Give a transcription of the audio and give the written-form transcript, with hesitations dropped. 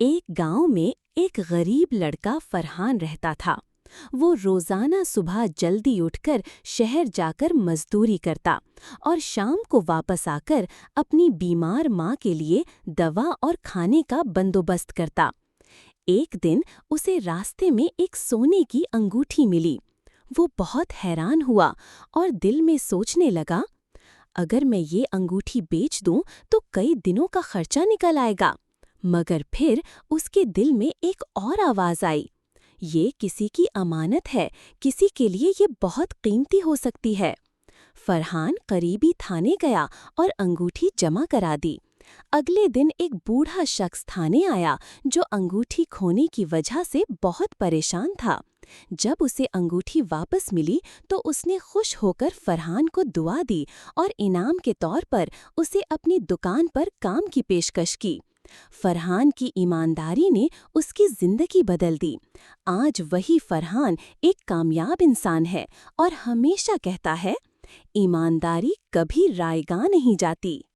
एक गांव में एक गरीब लड़का फरहान रहता था। वो रोजाना सुबह जल्दी उठकर शहर जाकर मजदूरी करता और शाम को वापस आकर अपनी बीमार माँ के लिए दवा और खाने का बंदोबस्त करता। एक दिन उसे रास्ते में एक सोने की अंगूठी मिली। वो बहुत हैरान हुआ और दिल में सोचने लगा, अगर मैं ये अंगूठी बेच दूं तो कई दिनों का खर्चा निकल आएगा। मगर फिर उसके दिल में एक और आवाज आई, ये किसी की अमानत है, किसी के लिए ये बहुत कीमती हो सकती है। फरहान करीबी थाने गया और अंगूठी जमा करा दी। अगले दिन एक बूढ़ा शख्स थाने आया जो अंगूठी खोने की वजह से बहुत परेशान था। जब उसे अंगूठी वापस मिली तो उसने खुश होकर फरहान को दुआ दी और इनाम के तौर पर उसे अपनी दुकान पर काम की पेशकश की। फरहान की ईमानदारी ने उसकी जिंदगी बदल दी। आज वही फरहान एक कामयाब इंसान है और हमेशा कहता है, ईमानदारी कभी रायगा नहीं जाती।